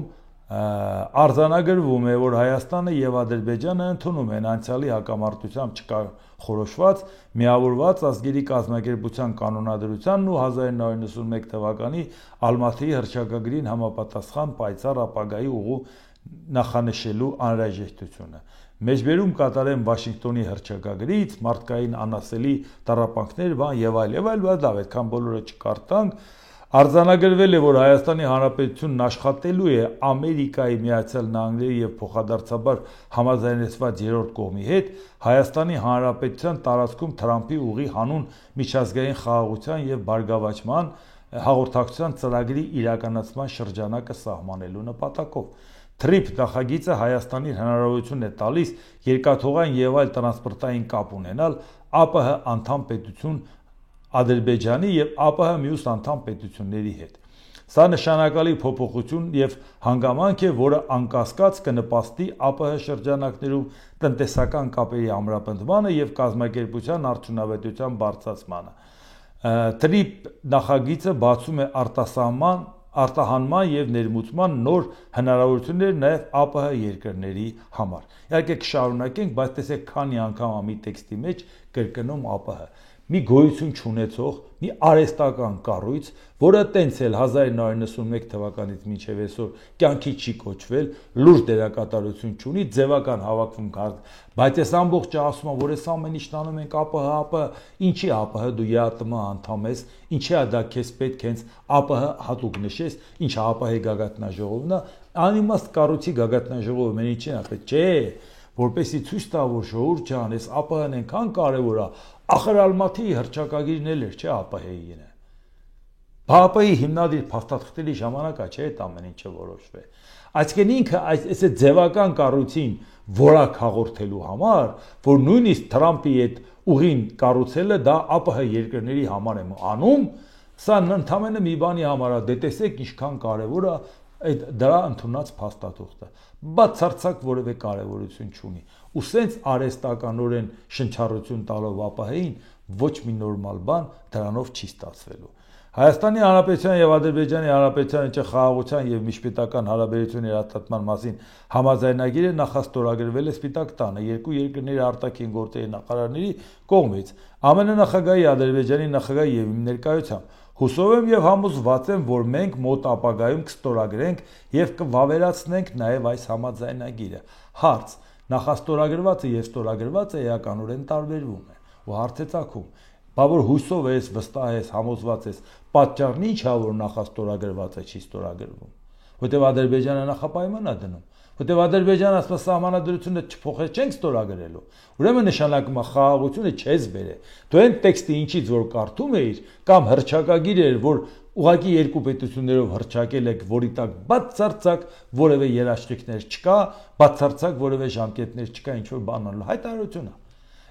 արձանագրվում է, որ Հայաստանը եւ Ադրբեջանը ընդունում են անցյալի հակամարտությամբ չկախորոշված միավորված ազգերի կազմակերպության կանոնադրությանն ու 1991 թվականի Ալմաթիի հռչակագրին համապատասխան պայծառ ապագայի ուղու նախանշելու անհրաժեշտությունը։ Մեջբերում կատարեն Վաշինգտոնի հռչակագրից, մարդկային անասելի տառապանքներ, բան եւ այլ, բայց լավ, այդքան բոլորը չկարտանք։ Արձանագրվել է, որ Հայաստանի Հանրապետությունն աշխատելու է Ամերիկայի Միացյալ Նահանգների եւ փոխադարձաբար համաձայնեցված երրորդ կողմի հետ Հայաստանի Հանրապետության տարածքում Թրամփի ուղի հանուն միջազգային խաղաղության եւ բարգավաճման հաղորդակցության ծրագրի իրականացման շրջանակը սահմանելու նպատակով։ Թրիփ նախագիծը Հայաստանին հնարավորություն է տալիս երկաթուղային եւ այլ տրանսպորտային կապ ունենալ ԱՊՀ անդամ պետություն Ադրբեջանի եւ ԱՊՀ մյուս անդամ պետությունների հետ։ Սա նշանակալի փոփոխություն եւ հանգամանք է, որը անկասկած կնպաստի ԱՊՀ շրջանակներում տնտեսական կապերի ամրապնդմանը եւ կազմակերպության արդյունավետության բարձրացմանը։ Թրիփ նախագիծը բացում է արտահանման եւ ներմուծման նոր հնարավորություններ նաեւ ԱՊՀ երկրների համար։ Իհարկե կշարունակենք, բայց տեսեք քանի անգամ ամի տեքստի մեջ կրկնում ԱՊՀ։ մի գոյություն չունեցող, մի արհեստական կառույց, որը տենց էլ 1991 թվականից մինչև այսօր կյանքի չի կոչվել, լուրջ դերակատարություն չունի, ձևական հավաքվում կար, բայց այս ամբողջը ասում են, որ այս ամեն ինչն անում ենք ԱՊՀ, ինչի ԱՊՀ դու ԵԱՏՄ անդամ ես, ինչի է դա քեզ պետք հենց ԱՊՀ հատուկ նշես, ինչը ԱՊՀ-ի գագաթնաժողովն է, անիմաստ կառույցի գագաթնաժողովը մեն ինչի է պետք, չէ, որպեսզի ցույց տա, որ ժողովուրդ ջան, այս ԱՊՀ-ն այնքան կարևոր է, ախր Ալմաթիի հռչակագիրն էլ էր, չէ, ԱՊՀ-ի է։ ԲԱՊՀ-ի հիմնադիր փաստաթղթերի ժամանակ է, չէ, այդ ամեն ինչը որոշվել։ Այսինքն ինքը այս ձևական կառույցին որակ հաղորդելու համար, որ նույնիսկ Թրամփի այդ ուղին կառուցելը դա ԱՊՀ երկրների համար է անում, սա ընդամենը մի բանի համար է, դե տեսեք ինչքան կարևոր է այդ դրա ընդունած փաստաթուղթը, բացարձակ որևէ կարևորություն չունի։ Ու սենց արհեստականորեն շնչառություն տալով ԱՊՀ-ին ոչ մի նորմալ բան դրանով չի ստացվելու։ Հայաստանի Հանրապետության եւ Ադրբեջանի Հանրապետության միջև խաղաղության եւ միջպետական հարաբերությունների հաստատման մասին համաձայնագիրը նախաստորագրվել է Սպիտակ տանը երկու երկրների արտաքին գործերի նախարարների կողմից, ԱՄՆ նախագահի, Ադրբեջանի նախագահի եւ իմ ներկայությամբ։ Հուսով եմ եւ համոզված եմ, որ մենք մոտ ապագայում կստորագրենք եւ կվավերացնենք նաեւ այս համաձայնագիրը։ Հարց. նախաստորագրվածը եւ ստորագրվածը էականորեն տարբերվում են։ Ու հարց է ծագում. բա որ հույսով ես, վստահ ես, համոզված ես, պատճառն ի՞նչ է, որ նախաստորագրվածը չի ստորագրվում։ Որտեւ Ադրբեջանը նախապայման է դնում։ Որտեւ Ադրբեջանը ասում է սահմանադրությունը չփոխել չենք ստորագրելու։ Ուրեմն նշանակում է խաղաղությունը չես բերե։ Դու այն տեքստը ինչից որ կարդում էիր կամ հռչակագիր էր, որ ուղղակի երկու պետություններով հռչակել եք, որի տակ բացարձակ որևէ երաշխիքներ չկա, բացարձակ որևէ ժամկետներ չկա, ինչ որ բան անելու հայտարարություն է։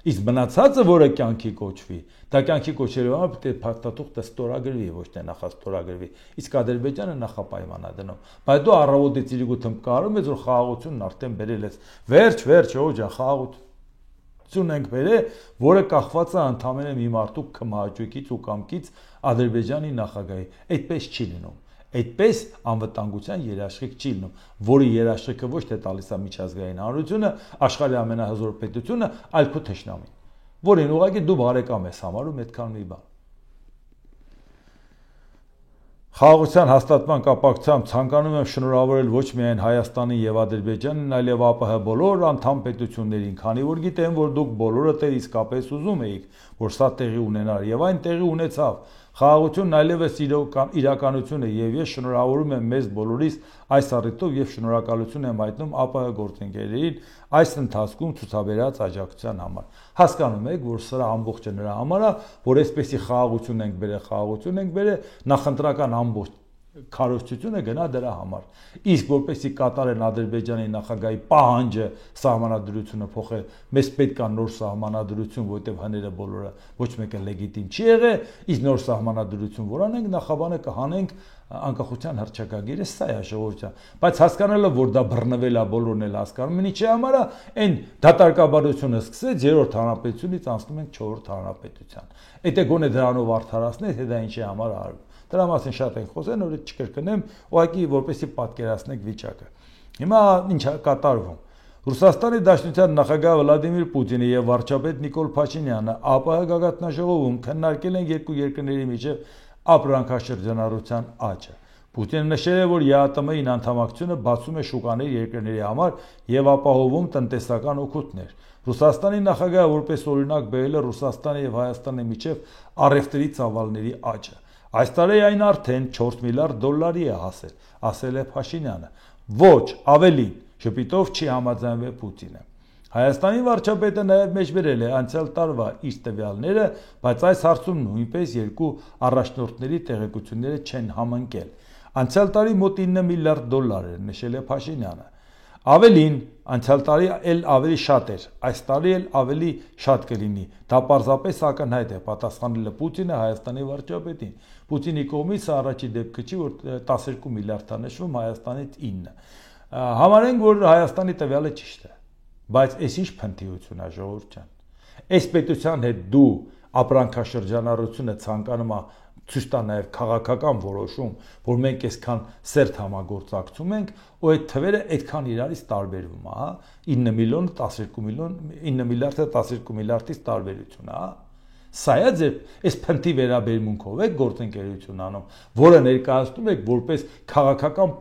Իսկ մնացածը, որը կյանքի կոչվի, դա կյանքի կոչելու համար պետք է փաստաթուղթը ստորագրվի, ոչ թե նախաստորագրվի։ Իսկ Ադրբեջանը նախապայման է դնում։ Բայց դու առավոտից իրիկու թմբկարում ես, որ խաղաղությունն արդեն բերել ես։ Վերջ, ջան, խաղաղություն ենք բերել, որը կախված է ընդամենը մի մարդու կմահաճույքից ու կամքից Ադրբեջանի նախագահի։ Այդպես չի լինում։ Այդպես անվտանգության երաշխիք չի լինում, որի երաշխիքը ոչ թե տալիս է միջազգային հանրությունը, աշխարհի ամենահզոր պետությունը, այլ քո թշնամին, որին ուղղակի դու բարեկամ ես համարում այդքան մի բան։ Խաղաղության հաստատման կապակցությամբ ցանկանում եմ շնորհավորել ոչ միայն Հայաստանին եւ Ադրբեջանին, այլև ԱՊՀ բոլոր անդամ պետություններին, քանի որ գիտեմ, որ դուք բոլորը դեռ իսկապես ուզում էիք, որ սա տեղի ունենար, եւ այն տեղի ունեցավ։ Խաղաղությունն այլևս իրականություն է եւ ես շնորհավորում եմ մեզ բոլորիս այս առիթով եւ շնորհակալություն եմ հայտնում ԱՊՀ գործընկերներին այս ընթացքում ցուցաբերած աջակցության համար։ Հասկանում եք, որ սրա ամբողջը նրա համար է, որ այսպեսի խաղաղություն ենք բերել, նախընտրական ամբողջ քարոզչությունը գնա դրա համար։ Իսկ որպեսի կատարեն Ադրբեջանի նախագահի պահանջը սահմանադրությունը փոխել, մեզ պետք է նոր սահմանադրություն, որտեղ հները բոլորը ոչ մեկը լեգիտիմ չի եղել, իսկ նոր սահմանադրություն որ անենք, նախաբանը կհանենք անկախության հռչակագիրը, սա է ժողովրդը։ Բայց հասկանալը, որ դա բռնվել է, բոլորն էլ հասկանում են, ինչի համար է, այն դատարկաբարությունը սկսեց 3-րդ հանրապետությունից անցնում ենք 4-րդ հանրապետության։ Եթե գոնե դրանով արդարացնենք, թե դա ինչի համար է արվում։ Դրա մասին շատ ենք խոսել, նորից չկրկնեմ, ուղղակի որպեսզի պատկերացնենք վիճակը։ Հիմա ինչ է կատարվում։ Ռուսաստանի Դաշնության նախագահ Վլադիմիր Պուտինը եւ վարչապետ Նիկոլ Փաշինյանը ԱՊՀ գագաթնաժողովում քննարկել են երկու երկրների միջև ապրանքաշրջանառության աճը։ Պուտինը նշել է, որ ԵԱՏՄ-ին անդամակցությունը բացում է շուկաներ երկրների համար եւ ապահովում տնտեսական օգուտներ։ Ռուսաստանի նախագահը որպես օրինակ բերել է Ռուսաստանի եւ Հայաստանի միջև առևտրի ծավալների աճը։ Այս տարի այն արդեն 4 միլիարդ դոլարի է հասել, ասել է Փաշինյանը։ Ոչ, ավելին, շփիտով չի համաձայնվել Պուտինը։ Հայաստանի վարչապետը նաև մեջբերել է անցյալ տարվա իր տվյալները, բայց այս հարցում նույնպես երկու առաջնորդների տեղեկությունները չեն համընկել։ Անցյալ տարի մոտ 9 միլիարդ դոլար էր, նշել է Փաշինյանը։ Ավելին, անցյալ տարի էլ ավելի շատ էր, այս տարի էլ ավելի շատ կլինի։ Դա պարզապես ակնհայտ է, պատասխանել է Պուտինը Հայաստանի վարչապետին։ Պուտինի կողմից առաջի դեպքը չի, որ 12 միլիարդ է նշվում, Հայաստանից 9։ Համարենք, որ Հայաստանի տվյալը ճիշտ է, բայց այս ինչ փնթիություն է ժողովուրդ ջան։ Այս պետության հետ դու ապրանքաշրջանառությունը ցանկանում ես ցույց տա նաև քաղաքական որոշում, որ մենք այսքան սերտ համագործակցում ենք, ու այդ թվերը այդքան իրարից տարբերվում է, հա, 9 միլիարդը 12 միլիարդից տարբերություն, հա։ Սա է ձեր այս փնթի վերաբերմունքով եք գործընկերություն անում, որը ներկայացնում եք որպես քաղաքական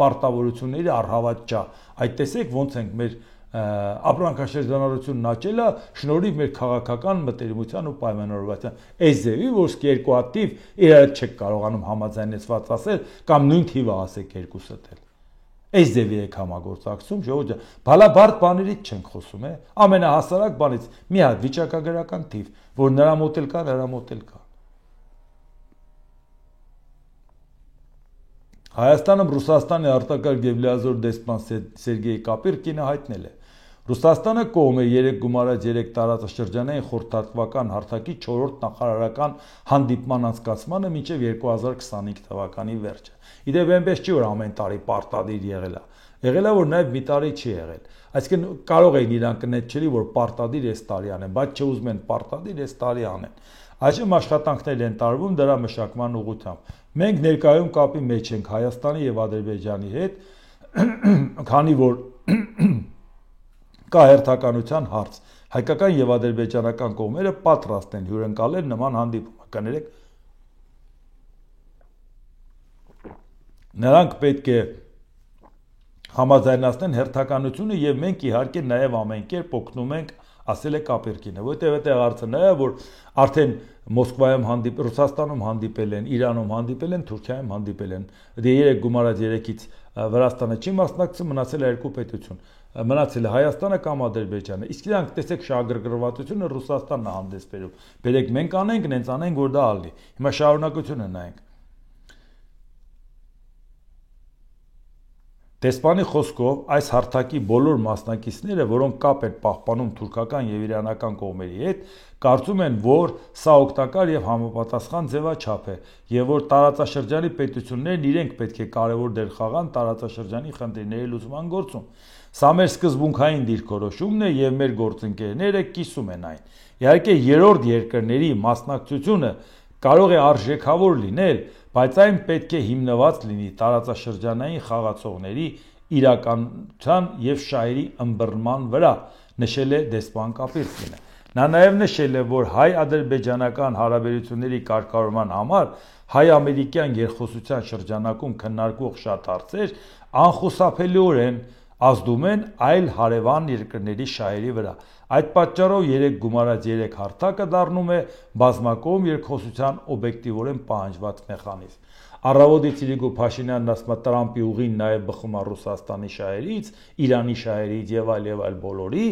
պարտավորությունների առհավատ ճա։ Այդ տեսեք ոնց ենք մեր ապրանքաշրջանառությունն աճել է շնորհիվ մեր քաղաքական մտերմության ու պայմանավորվածության։ Այս ձևի, որ երկու հատիվ իրար չեք կարողանում համաձայնեցված ասել կամ նույն թիվը ասեք երկուսդ էլ։ Այս ձևի եք համագործակցում, ժողովուրդ, բալաբարդ բաներից չենք խոսում, ամենահասարակ բանից մի հատ վիճակագրական թիվ, որ նրա մոտ էլ կա, նրա մոտ էլ կա։ Հայաստանում Ռուսաստանի արտակարգ եւ լիազոր դեսպան Սերգեյ Կապիրկինը հայտնել է. Ռուսաստանը կողմ է 3 գումարած 3 տարածաշրջանային խորհրդատվական հարթակի 4-րդ նախարարական հանդիպման անցկացմանը մինչև 2025 թվականի վերջը։ Իդեպ այնպես չի, որ ամեն տարի պարտադիր եղել է։ Եղել է, որ նաև մի տարի չի եղել։ Այսինքն կարող էին իրանք կնետչելի, որ պարտադիր այս տարի անեն, բայց չուզում են պարտադիր այս տարի անեն։ Այժմ աշխատանքներ են տարվում դրա մշակման ուղղությամբ։ Մենք ներկայում կապի մեջ ենք Հայաստանի եւ Ադրբեջանի հետ, քանի որ կա հերթականության հարց։ Հայկական եւ ադրբեջանական կողմերը պատրաստ են հյուրընկալել նման հանդիպում։ Կներեք, նրանք պետք է համաձայնացնեն հերթականությունը եւ մենք իհարկե նաեւ ամեն կերպ օգնում ենք, ասել է Կապիրկինը, որտեղ այդտեղ հարցը նա է, որ արդեն Մոսկվայում Ռուսաստանում հանդիպել են, Իրանում հանդիպել են, Թուրքիայում հանդիպել են։ Դե 3 գումարած 3-ից Վրաստանը չի մասնակցում, մնացել է 2 պետություն։ Մնացել է Հայաստանը կամ Ադրբեջանը։ Իսկ իրանք տեսեք շահագրգռվածությունը Ռուսաստանն է հանդես բերում։ Բերեք մենք անենք, նենց անենք, որ դա ալի։ Հիմա շարունակությունը նայենք։ Դեսպանի խոսքով այս հարթակի բոլոր մասնակիցները, որոնք կապ են պահպանում թուրքական եւ իրանական կողմերի հետ, կարծում են, որ սա օգտակար եւ համապատասխան ձևաչափ է եւ որ տարածաշրջանի պետություններն իրենք պետք է կարեւոր դեր խաղան տարածաշրջանի խնդիրների լուծման գործում։ Սա մեր սկզբունքային դիրքորոշումն է եւ մեր գործընկերները կիսում են այն։ Իհարկե երրորդ երկրների մասնակցությունը կարող է արժեքավոր լինել, բայց այն պետք է հիմնված լինի տարածաշրջանային խաղացողների իրականության եւ շահերի ըմբռնման վրա, նշել է դեսպան Կապիրկինը։ Նա նաեւ նշել է, որ հայ-ադրբեջանական հարաբերությունների կարգավորման համար հայ-ամերիկյան երկխոսության շրջանակում քննարկվող շատ հարցեր անխուսափելիորեն ազդում են այլ հարևան երկրների շահերի վրա։ Այդ պատճառով 3 գումարած 3 հարթակը դառնում է բազմակողմ երկխոսության օբյեկտիվորեն պահանջված մեխանիզմ։ Առավոտից Իլիգո Փաշինյանն ասում է Տրամպի ուղին նաև բխում է Ռուսաստանի շահերից, Իրանի շահերից եւ այլ բոլորի,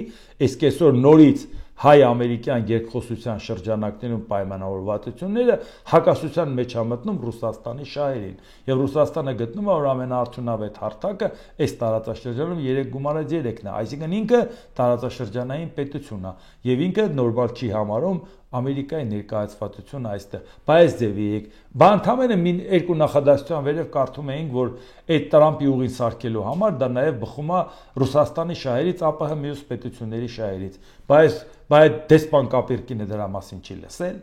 իսկ այսօր նորից հայ-ամերիկյան երկխոսության շրջանակներում պայմանավորվածությունները հակասության մեջ է մտնում Ռուսաստանի շահերին եւ Ռուսաստանը գտնում է որ ամենաարդյունավետ հարթակը այս տարածաշրջանում 3 գումարած 3-ն է, այսինքն ինքը տարածաշրջանային պետություն է եւ ինքը նորմալ չի համարում Ամերիկայի ներկայացվածությունը այստեղ, բայց ձևի եք, բան ընդամենը մի երկու նախադասության վերև կարդում էինք, որ այդ Տրամպի ուղին սարքելու համար դա նաև բխում է Ռուսաստանի շահերից, ԱՊՀ մյուս պետությունների շահերից, բայց դեսպան Կապիրկինը դրա մասին չի լսել,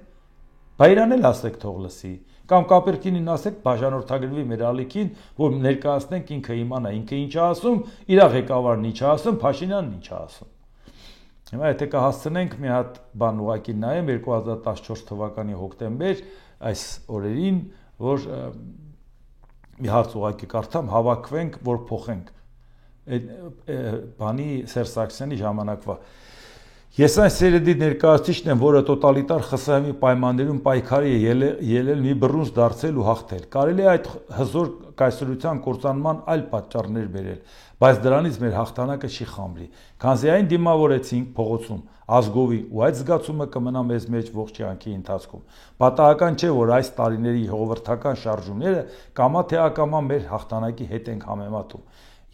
բայց իրան էլ ասեք թող լսի, կամ Կապիրկինին ասեք բաժանորդագրվի մեր ալիքին, որ ներկայացնենք ինքը իմանա, ինքը ինչ է ասում, իր ղեկավարն ինչ է ասում, Փաշինյանն ինչ է ասում։ Հիմա եթե կհասցնենք մի հատ բան ուղղակի նայեմ 2014 թվականի հոկտեմբեր այս օրերին, որ մի հարց ուղղակի կարդամ, հավաքվենք, որ փոխենք այդ բանի Սերժ Սարգսյանի ժամանակվա։ Ես այն սերեդի ներկայացուցիչն եմ, որը տոտալիտար ԽՍՀՄ-ի պայմաններում պայքարի է ելել մի բռունց դարձել ու հաղթել։ Կարելի է այդ հզոր կայսրության կործանման այլ պատճառներ բերել, բայց դրանից մեր հաղթանակը չի խամրի։ Քանզի այն դիմավորեցինք փողոցում ազգովի ու այդ զգացումը կմնա մեզ մեջ ողջ կյանքի ընթացքում։ Պատահական չէ, որ այս տարիների հողովրդական շարժումները կամա թե ակամա մեր հաղթանակի հետ ենք համեմատում։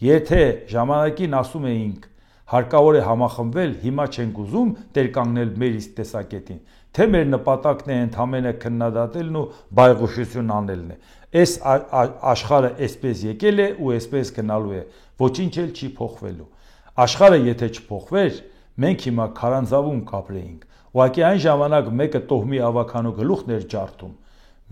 Եթե ժամանակին ասում էինք հարկավոր է համախմբվել, հիմա չենք ուզում տեր կանգնել մեր իսկ տեսակետին, թե մեր նպատակն է ընդհանրապես քննադատելն ու բայղուշություն անելն է։ Այս աշխարհը այսպես եկել է ու այսպես գնալու է, ոչինչ էլ չի փոխվելու։ Աշխարհը եթե չփոխվեր, մենք հիմա քարանձավում կապրեինք։ Ուղղակի այն ժամանակ մեկը տոհմի ավականու գլուխն էր ջարդում,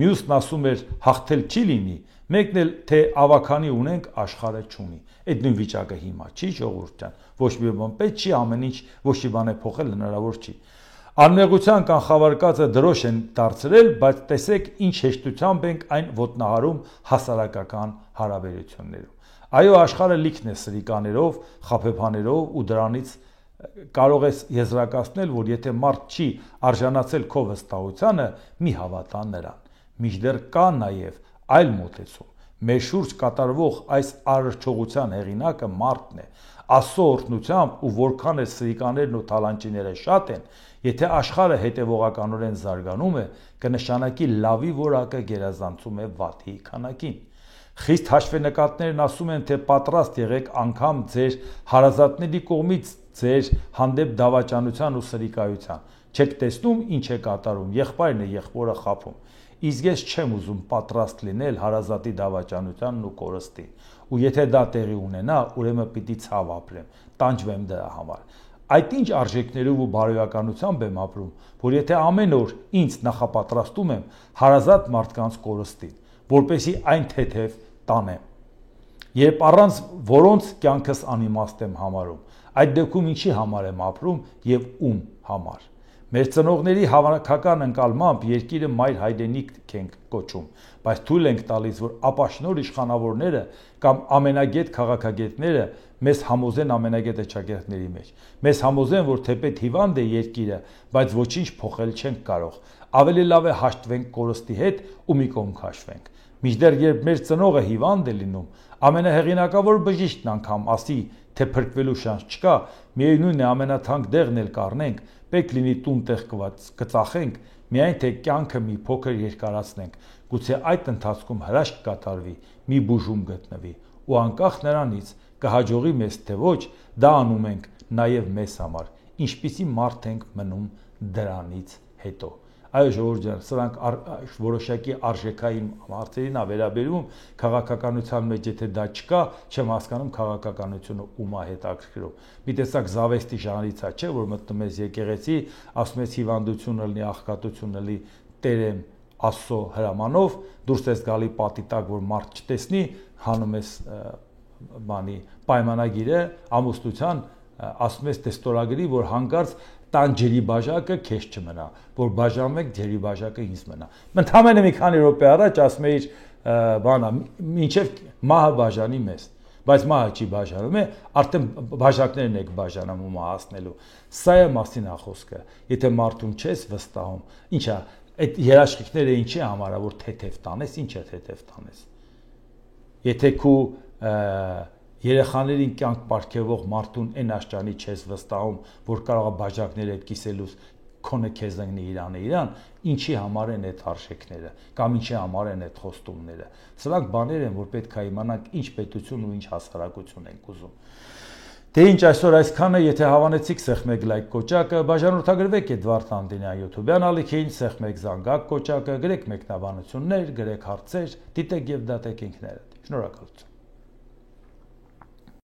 մյուսն ասում էր հաղթել չի լինի, մեկն էլ թե ավականի ունենք, աշխարհը չունի։ Այդ նույն վիճակը հիմա չի ժողովուրդ ջան, ոչ մի բան պետք չի, ամեն ինչ ոչ մի բան է փոխել հնարավոր չի։ Անմեղության կանխավարկածը դրոշ են դարձրել, բայց տեսեք ինչ հեշտությամբ ենք այն ոտնահարում հասարակական հարաբերություններում։ Այո, աշխարհը լիքն է սրիկաներով, խաբեբաներով ու դրանից կարող ես եզրակացնել, որ եթե մարդ չի արժանացել քո վստահությանը, մի հավատա նրան։ Մինչդեռ կա նաև այլ մոտեցում։ Մեր շուրջ կատարվող այս արարչողության հեղինակը մարդն է։ Աստծո օրհնությամբ ու որքան էլ սրիկաներն ու թալանչիները շատ են, եթե աշխարհը հետևողականորեն զարգանում է, կնշանակի լավի որակը գերազանցում է վատի քանակին։ Խիստ հաշվենկատներն ասում են, թե պատրաստ եղեք անգամ ձեր հարազատների կողմից ձեր հանդեպ դավաճանության ու սրիկայության։ Չեք տեսնում ինչ է կատարում, եղբայրն է եղբորը խաբում։ Իսկ ես չեմ ուզում պատրաստ լինել հարազատի դավաճանությանն ու կորստին։ Ու եթե դա տեղի ունենա, ուրեմն պիտի ցավ ապրեմ, տանջվեմ դրա համար։ Այդ ինչ արժեքներով ու բարոյականությամբ եմ ապրում, որ եթե ամեն օր ինձ նախապատրաստում եմ հարազատ մարդկանց կորստին, որպեսզի այն թեթև տանեմ, երբ առանց որոնց կյանքս անիմաստ եմ համարում, այդ դեպքում ինչի համար եմ ապրում եւ ում համար։ Մեր ծնողների հավաքական ընկալմամբ երկիրը մայր հայրենիք ենք կոչում, բայց թույլ ենք տալիս, որ ապաշնոր իշխանավորները կամ ամենագետ քաղաքագետները մեզ համոզեն ամենագետ ճակերտների մեջ։ Մեզ համոզեն, որ թեպետ հիվանդ է երկիրը, բայց ոչինչ փոխել չենք կարող։ Ավելի լավ է հաշտվենք կորստի հետ ու մի կողմ քաշվենք։ Մինչդեռ երբ մեր ծնողը հիվանդ է լինում, ամենահեղինակավոր բժիշկն անգամ ասի, թե փրկվելու շանս չկա, միևնույն է ամենաթանկ դեղն էլ կառնենք, պետք լինի տուն տեղ կծախենք, միայն թե կյանքը մի փոքր երկարացնենք, գուցե այդ ընթացքում հրաշք կատարվի, մի բուժում գտնվի, ու անկախ նրանից կհաջողի մեզ թե ոչ, դա անում ենք նաև մեզ համար, ինչպիսի մարդ ենք մնում դրանից հետո։ Այո ժողովուրդ ջան, սրանք որոշակի արժեքային հարցերին վերաբերում քաղաքականության մեջ, եթե դա չկա, չեմ հասկանում քաղաքականությունը ում է հետաքրքրում։ Մի տեսակ զավեստի ժանրից է, չէ, որ մտնում ես եկեղեցի, ասում ես հիվանդությունը լինի, աղքատությունը լինի, տերեմ Աստծո հրամանով, դուրս ես գալի պատի տակ, որ մարդ չտեսնի, հանում ես պայմանագիրը ամուսնության, ասում ես տեստորագրի, որ հանկարծ տան ջրի բաժակը քեզ չմնա, որ բաժանվեք ջրի բաժակը ինձ մնա։ Ընդամենը մի քանի րոպե առաջ ասում էիր, մինչև մահը բաժանի մեզ, բայց մահը չի բաժանում է, արդեն բաժակներն եք բաժանում ու հասնելու։ Սա է մասին է խոսքը։ Եթե մարդուն չես վստահում, ինչա, այդ երաշխիքները ինչի համար է, որ թեթև տանես, ինչ է թեթև տանես։ Եթե քու երեխաներին կյանք պարգևող մարդուն այն աշճանի չես վստահում, որ կարող է բաժակները կիսելուց քոնը քեզ ընկնի իրան, ինչի համար են այդ արժեքները կամ ինչի համար են այդ խոստումները։ Սրանք բաներ են, որ պետք է իմանանք ինչ պետություն ու ինչ հասարակություն ենք ուզում։ Դե ինչ այսօր այսքանը, եթե հավանեցիք սեղմեք լայք կոճակը, բաժանորդագրվեք Էդվարդ Անդինյան YouTube-յան ալիքին, սեղմեք զանգակ կոճակը, գրեք մեկնաբանություններ, գրեք հարցեր, դիտեք եւ դատեք ինքներդ։ Շնորհակալություն։